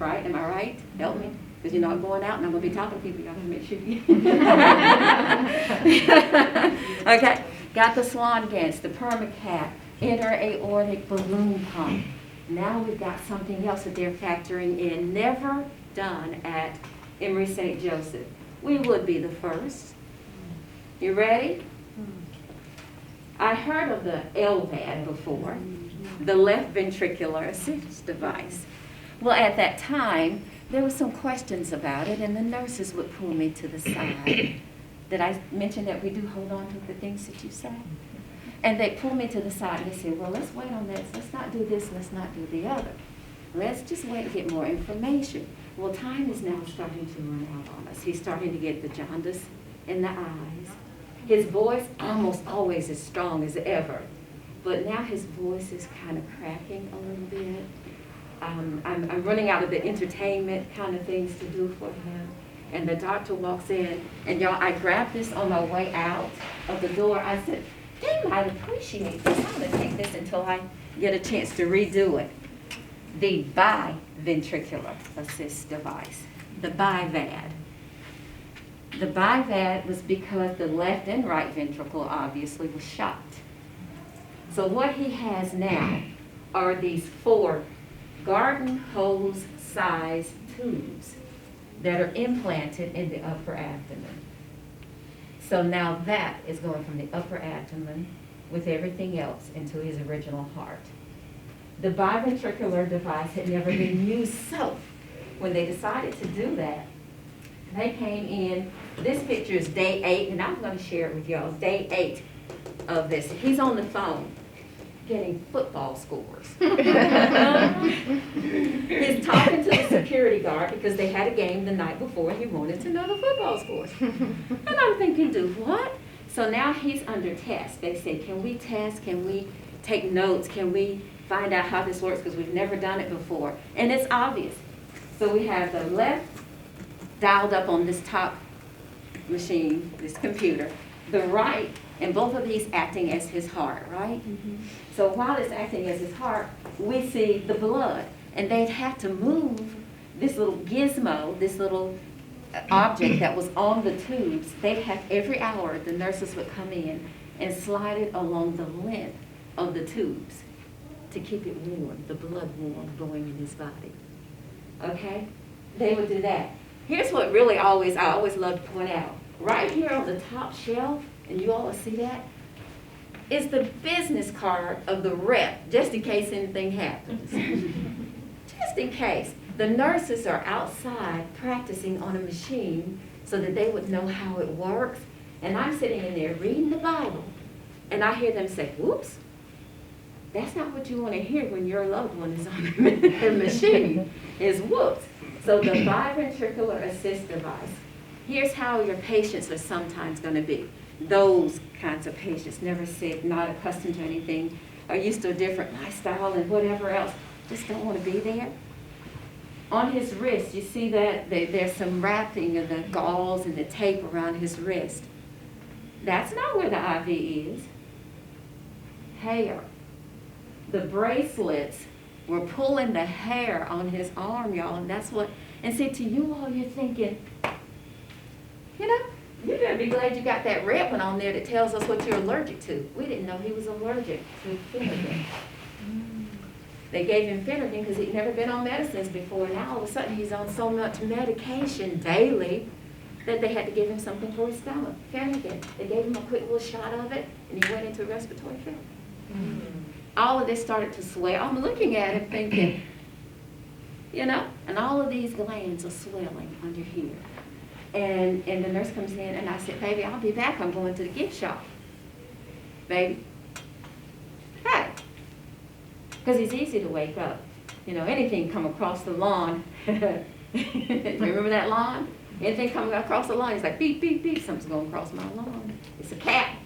right? Am I right? Help me. Because you're not going out and I'm going to be talking to people. You got to make sure you. Okay. Got the swan dance, the permacath, intra-aortic balloon pump. Now we've got something else that they're factoring in, never done at Emory St. Joseph. We would be the first. You ready? I heard of the LVAD before, the left ventricular assist device. Well, at that time, there were some questions about it, and the nurses would pull me to the side. Did I mention that we do hold on to the things that you say? And they pull me to the side and they say, well, let's wait on this. Let's not do this. Let's not do the other. Let's just wait to get more information. Well, time is now starting to run out on us. He's starting to get the jaundice in the eyes. His voice almost always as strong as ever. But now his voice is kind of cracking a little bit. I'm running out of the entertainment kind of things to do for him. And the doctor walks in, and y'all, I grabbed this on my way out of the door. I said, they might appreciate this. I'm going to take this until I get a chance to redo it. The biventricular assist device, the BiVAD. The BiVAD was because the left and right ventricle obviously was shot. So what he has now are these 4 garden hose size tubes that are implanted in the upper abdomen. So now that is going from the upper abdomen with everything else into his original heart. The biventricular device had never been used, so when they decided to do that, they came in. This picture is day 8, and I'm going to share it with y'all. Day 8 of this. He's on the phone getting football scores. He's talking to the security guard because they had a game the night before and he wanted to know the football scores. And I'm thinking, do what? So now he's under test. They say, can we test? Can we take notes? Can we find out how this works? Because we've never done it before. And it's obvious. So we have the left dialed up on this top machine, this computer, the right, and both of these acting as his heart, right? Mm-hmm. So while it's acting as his heart, we see the blood. And they'd have to move this little gizmo, this little object that was on the tubes. They'd have, every hour, the nurses would come in and slide it along the length of the tubes to keep it warm, the blood warm going in his body. Okay? They would do that. Here's what really I always love to point out. Right here on the top shelf, and you all see that, is the business card of the rep, just in case anything happens. Just in case. The nurses are outside practicing on a machine so that they would know how it works. And I'm sitting in there reading the Bible, and I hear them say, whoops, that's not what you want to hear when your loved one is on the machine, is whoops. So the biventricular assist device, here's how your patients are sometimes going to be. Those kinds of patients, never sick, not accustomed to anything, are used to a different lifestyle and whatever else, just don't want to be there. On his wrist, you see that there's some wrapping of the gauze and the tape around his wrist. That's not where the IV is. Hair. The bracelets were pulling the hair on his arm, y'all, and that's what, and see, to you all, you're thinking, you know, you better be glad you got that red one on there that tells us what you're allergic to. We didn't know he was allergic to Phenergan. They gave him Phenergan because he'd never been on medicines before. Now all of a sudden he's on so much medication daily that they had to give him something for his stomach, Phenergan. They gave him a quick little shot of it, and he went into respiratory failure. All of this started to swell. I'm looking at it thinking, you know, and all of these glands are swelling under here. And the nurse comes in, and I said, baby, I'll be back. I'm going to the gift shop. Baby, hey. Because he's easy to wake up. You know, anything come across the lawn. Remember that lawn? Anything coming across the lawn, he's like, beep, beep, beep, something's going across my lawn. It's a cat,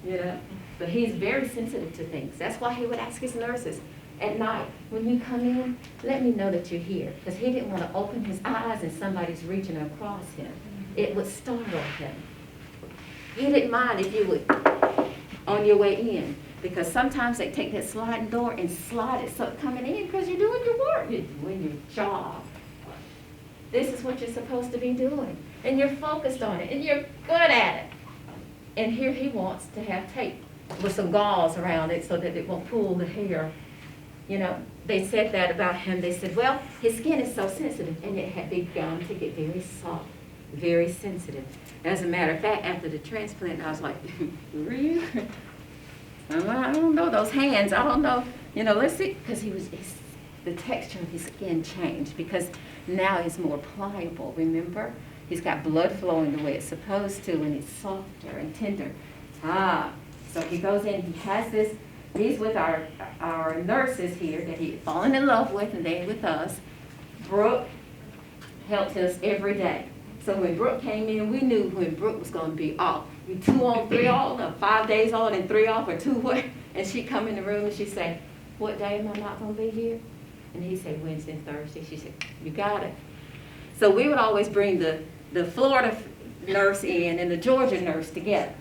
you know. But he's very sensitive to things. That's why he would ask his nurses at night, when you come in, let me know that you're here. Because he didn't want to open his eyes and somebody's reaching across him. It would startle him. He didn't mind if you would, on your way in, because sometimes they take that sliding door and slide it so coming in because you're doing your work, you're doing your job. This is what you're supposed to be doing. And you're focused on it, and you're good at it. And here he wants to have tape with some gauze around it so that it won't pull the hair. You know, they said that about him. They said, well, his skin is so sensitive, and it had begun to get very soft, very sensitive. As a matter of fact, after the transplant, I was like, really? I don't know, those hands, I don't know. You know, let's see, because the texture of his skin changed, because now he's more pliable, remember? He's got blood flowing the way it's supposed to, and he's softer and tender. So he goes in, he has this, he's with our nurses here that he's fallen in love with, and they with us. Brooke helped us every day. So when Brooke came in, we knew when Brooke was going to be off. 2 on, 3 off, or 5 days on and 3 off, or 2 what? And she'd come in the room and she'd say, what day am I not going to be here? And he'd say, Wednesday and Thursday. She said, you got it. So we would always bring the Florida nurse in and the Georgia nurse together.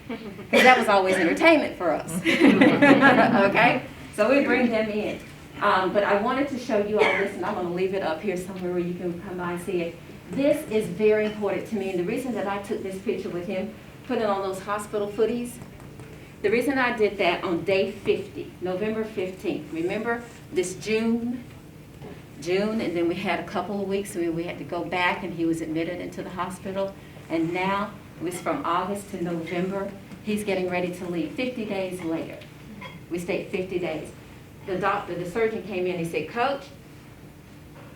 Because that was always entertainment for us. Okay? So we'd bring them in. But I wanted to show you all this, and I'm going to leave it up here somewhere where you can come by and see it. This is very important to me, and the reason that I took this picture with him, put it on those hospital footies, the reason I did that on day 50, November 15th, remember this June, and then we had a couple of weeks where we had to go back, and he was admitted into the hospital, and now it was from August to November. He's getting ready to leave 50 days later. We stayed 50 days. The surgeon came in and he said, Coach,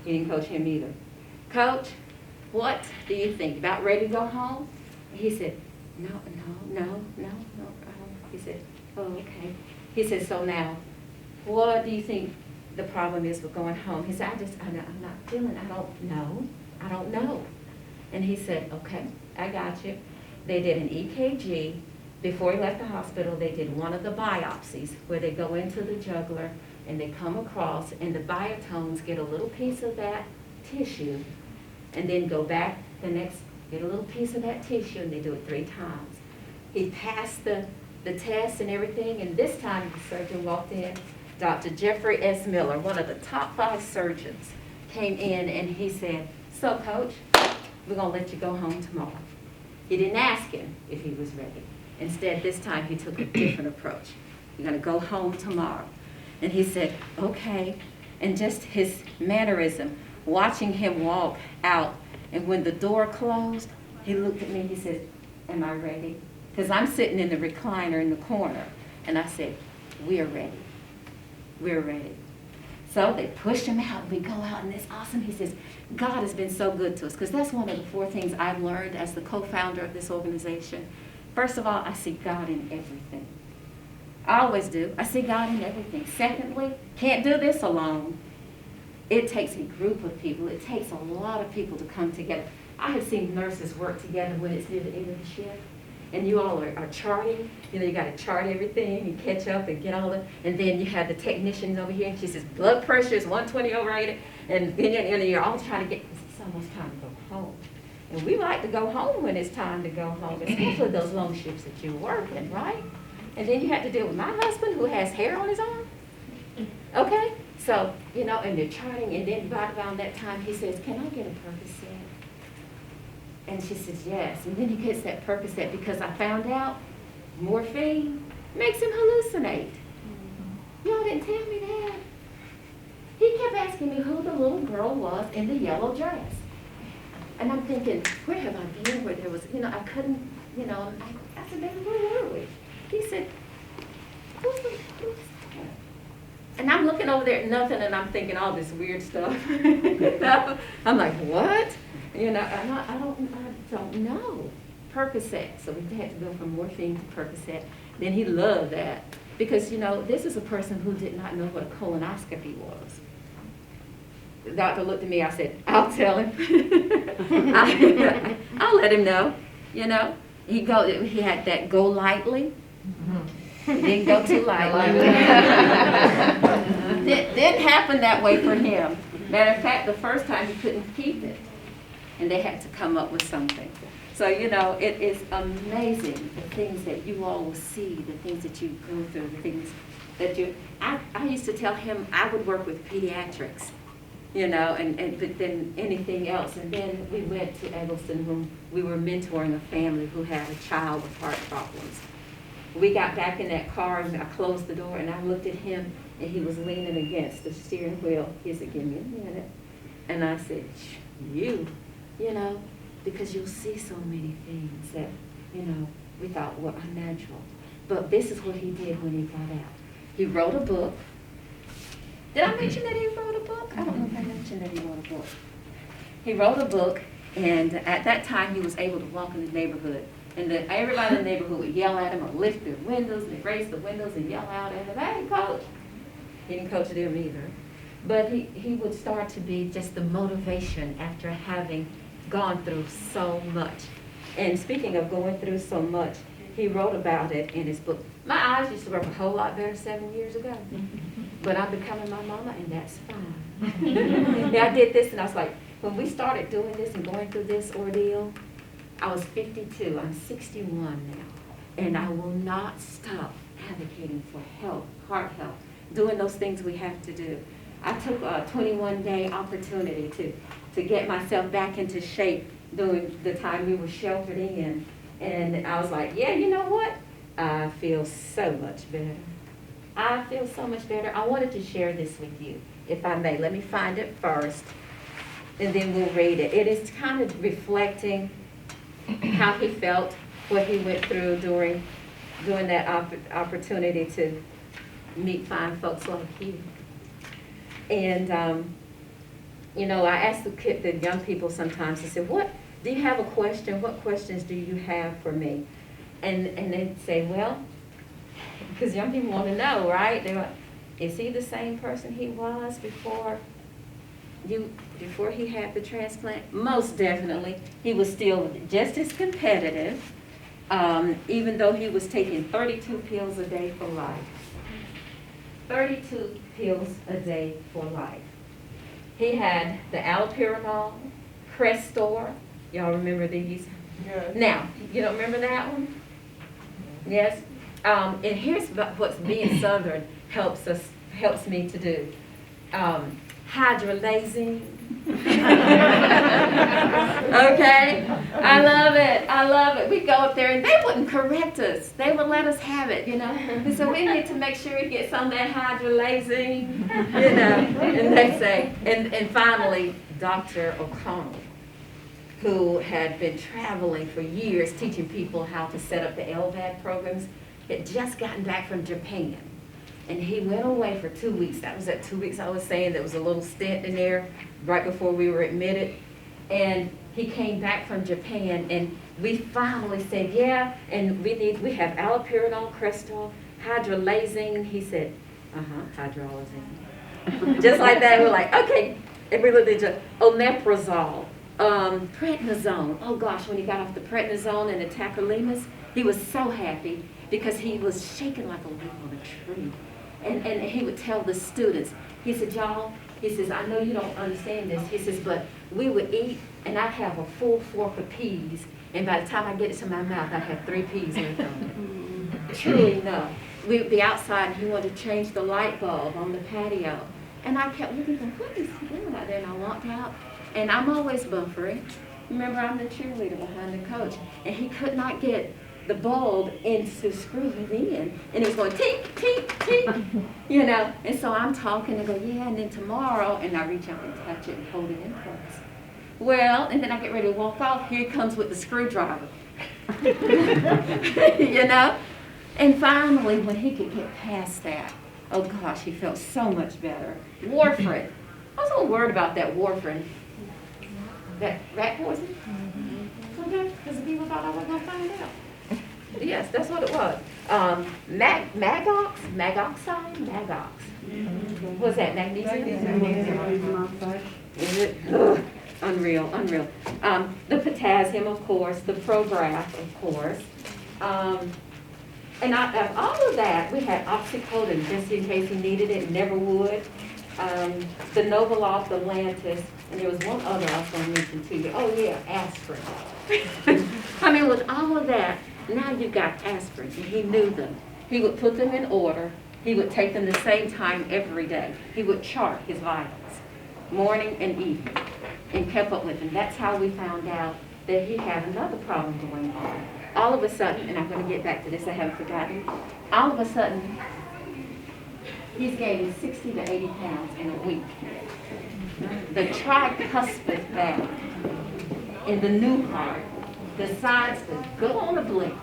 he didn't coach him either. Coach, what do you think? About ready to go home? He said, no. He said, oh, okay. He said, so now, what do you think the problem is with going home? He said, I'm not feeling, I don't know. And he said, okay, I got you. They did an EKG. Before he left the hospital, they did one of the biopsies where they go into the jugular and they come across, and the biotones get a little piece of that tissue and then go back get a little piece of that tissue, and they do it 3 times. He passed the test and everything, and this time the surgeon walked in, Dr. Jeffrey S. Miller, one of the top 5 surgeons, came in and he said, so Coach, we're going to let you go home tomorrow. He didn't ask him if he was ready. Instead, this time he took a different approach. You're going to go home tomorrow. And he said, okay. And just his mannerism, watching him walk out, and when the door closed, he looked at me and he said, am I ready? Because I'm sitting in the recliner in the corner. And I said, we're ready. We're ready. So they pushed him out, and we go out, and it's awesome. He says, God has been so good to us, because that's one of the 4 things I've learned as the co-founder of this organization. First of all, I see God in everything. I always do. I see God in everything. Secondly, can't do this alone. It takes a group of people. It takes a lot of people to come together. I have seen nurses work together when it's near the end of the shift, and you all are charting. You know, you got to chart everything and catch up and get all the, and then you have the technicians over here, and she says, blood pressure is 120/80, and then you're all trying to get, it's almost time to go home. And we like to go home when it's time to go home, especially those long shifts that you're working, right? And then you have to deal with my husband who has hair on his arm. Okay? So, you know, and they're charting, and then right around that time he says, can I get a Percocet? And she says, yes. And then he gets that Percocet because I found out morphine makes him hallucinate. Y'all didn't tell me that. He kept asking me who the little girl was in the yellow dress. And I'm thinking, where have I been? Where there was, you know, I couldn't, you know, I said, baby, where were we? He said, who's that? And I'm looking over there at nothing, and I'm thinking all this weird stuff. You know? I'm like, what? You know, I don't know. Percocet. So we had to go from morphine to Percocet. Then he loved that because, you know, this is a person who did not know what a colonoscopy was. The doctor looked at me. I said, I'll tell him. I'll let him know. You know, he had that go lightly. He didn't go too lightly. It didn't happen that way for him. Matter of fact, the first time he couldn't keep it, and they had to come up with something. So, you know, it is amazing the things that you all will see, the things that you go through, the things that I used to tell him I would work with pediatrics. but then anything else. And then we went to Eggleston when we were mentoring a family who had a child with heart problems. We got back in that car and I closed the door and I looked at him and he was leaning against the steering wheel. He said, give me a minute. And I said, because you'll see so many things that, we thought were unnatural. But this is what he did when he got out. He wrote a book. Did I mention that he wrote a book? I don't know if I mentioned that he wrote a book. He wrote a book, and at that time he was able to walk in the neighborhood. And everybody in the neighborhood would yell at him or lift their windows, and they'd raise the windows and yell out at him, hey, coach. He didn't coach them either. But he would start to be just the motivation after having gone through so much. And speaking of going through so much, he wrote about it in his book. My eyes used to work a whole lot better 7 years ago. But I'm becoming my mama, and that's fine. Yeah, I did this, and I was like, when we started doing this and going through this ordeal, I was 52. I'm 61 now. And I will not stop advocating for health, heart health, doing those things we have to do. I took a 21-day opportunity to get myself back into shape during the time we were sheltered in. And I was like, yeah, you know what? I feel so much better. I feel so much better. I wanted to share this with you, if I may. Let me find it first, and then we'll read it. It is kind of reflecting how he felt, what he went through during that opportunity to meet fine folks like you. And, I ask the young people sometimes, I said, what, do you have a question? What questions do you have for me? And they'd say, well, because young people want to know, right? They're like, is he the same person he was before he had the transplant? Most definitely. He was still just as competitive, even though he was taking 32 pills a day for life. 32 pills a day for life. He had the allopurinol, Crestor. Y'all remember these? Yes. Now, you don't remember that one? Yes? And here's what being Southern helps me to do. Hydrolazine. Okay? I love it. We go up there and they wouldn't correct us. They would let us have it, And so we need to make sure we get some of that hydrolazine, And they say, and finally, Dr. O'Connell, who had been traveling for years teaching people how to set up the LVAD programs, had just gotten back from Japan. And he went away for 2 weeks. That was that 2 weeks I was saying. There was a little stint in there right before we were admitted. And he came back from Japan, and we finally said, yeah, and we have allopurinol, Crestor, hydrolazine. He said, hydrolazine. Just like that, we're like, okay. And we looked at omeprazole, prednisone. Oh gosh, when he got off the prednisone and the tacrolimus, he was so happy because he was shaking like a leaf on a tree. And he would tell the students, he said, y'all, he says, I know you don't understand this. He says, but we would eat, and I'd have a full fork of peas, and by the time I get it to my mouth, I'd have 3 peas in it. Truly, no. We would be outside, and he wanted to change the light bulb on the patio. And I kept looking, what is he doing out there? And I walked out, and I'm always buffering. Remember, I'm the cheerleader behind the coach, and he could not get the bulb into screw it in, and it was going tink, tink, tink, And so I'm talking and go, yeah, and then tomorrow, and I reach out and touch it and hold it in place. Well, and then I get ready to walk off. Here he comes with the screwdriver, And finally, when he could get past that, oh gosh, he felt so much better. Warfarin. I was a little worried about that warfarin. That rat poison? Okay, because the people thought I wasn't going to find out. Yes, that's what it was. Magox. What's that, magnesium? Is it? Ugh, unreal. The potassium, of course, the Prograf, of course. And all of that, we had oxycodone just in case he needed it, never would. The Novaloft, the Lantus, and there was one other I was going to mention to you. Oh yeah, aspirin. I mean, with all of that, now you've got aspirin, and he knew them. He would put them in order. He would take them the same time every day. He would chart his vitals. morning and evening, and kept up with him. That's how we found out that he had another problem going on. All of a sudden, and I'm going to get back to this, I haven't forgotten, all of a sudden, he's gaining 60 to 80 pounds in a week. The tricuspid valve in the new heart decides to go on a blink.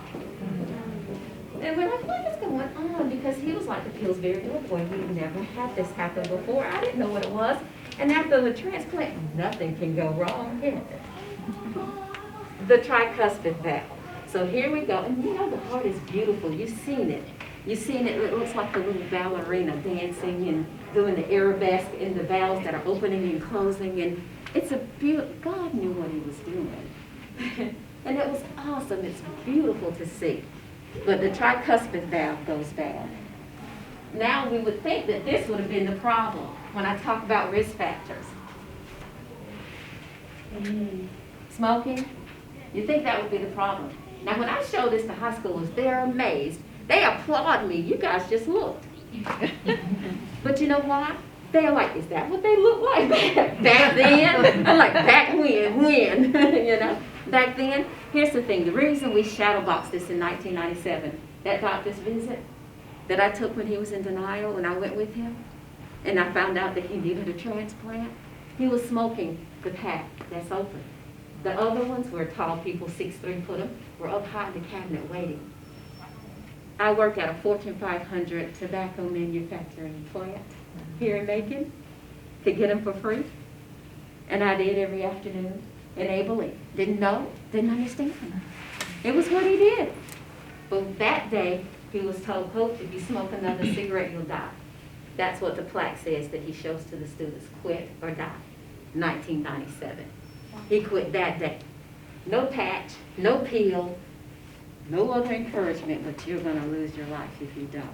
And we're like, what is going on? Because he was like, it feels very good. Boy, we've never had this happen before. I didn't know what it was. And after the transplant, nothing can go wrong, can it? The tricuspid valve. So here we go. And you know the heart is beautiful. You've seen it. You've seen it. It looks like a little ballerina dancing and doing the arabesque in the valves that are opening and closing. And it's a beautiful, God knew what he was doing. And it was awesome. It's beautiful to see. But the tricuspid valve goes bad. Now we would think that this would have been the problem when I talk about risk factors. Smoking, you think that would be the problem. Now when I show this to high schoolers, they're amazed. They applaud me. You guys just looked. But you know why? They're like, is that what they look like back then? I'm like, back when, you know? Back then, here's the thing. The reason we shadowboxed this in 1997, that doctor's visit that I took when he was in denial when I went with him, and I found out that he needed a transplant, he was smoking the pack that's open. The other ones where tall people, 6'3", put them, were up high in the cabinet waiting. I worked at a Fortune 500 tobacco manufacturing plant here in Macon to get them for free. And I did every afternoon, enabling. Didn't know, didn't understand. It was what he did. But that day, he was told, Coach, if you smoke another cigarette, you'll die. That's what the plaque says that he shows to the students, quit or die, 1997. He quit that day. No patch, no pill, no other encouragement, but you're going to lose your life if you don't.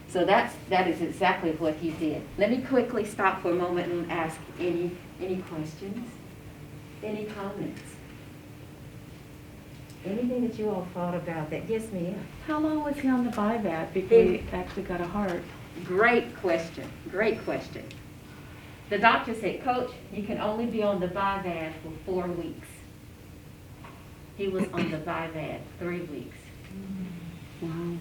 So that is exactly what he did. Let me quickly stop for a moment and ask any questions, any comments, anything that you all thought about that gets me in. How long was he on the Vivad before he actually got a heart? Great question. Great question. The doctor said, Coach, you can only be on the Vivad for 4 weeks. He was on the Vivad 3 weeks. Wow.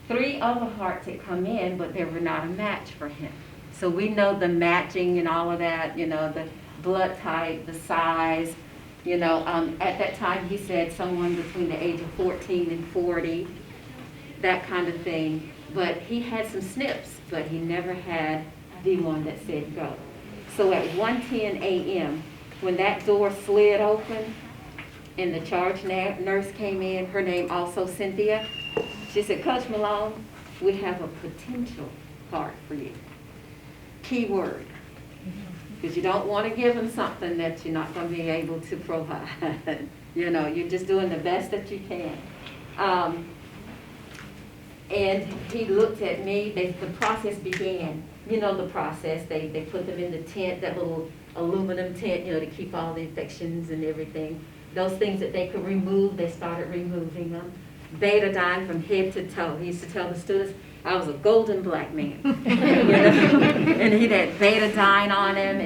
3 other hearts had come in, but they were not a match for him. So we know the matching and all of that, you know, the blood type, the size, you know. At that time, he said someone between the age of 14 and 40, that kind of thing. But he had some SNPs, but he never had the one that said go. So at 1:10 a.m., when that door slid open and the charge nurse came in, her name also Cynthia, she said, Coach Malone, we have a potential heart for you. Key word. Because you don't want to give him something that you're not going to be able to provide. You know, you're just doing the best that you can. And he looked at me. The process began. You know the process. They put them in the tent, that little aluminum tent, you know, to keep all the infections and everything. Those things that they could remove, they started removing them. Betadine from head to toe. He used to tell the students, I was a golden black man. You know? And he had betadine on him.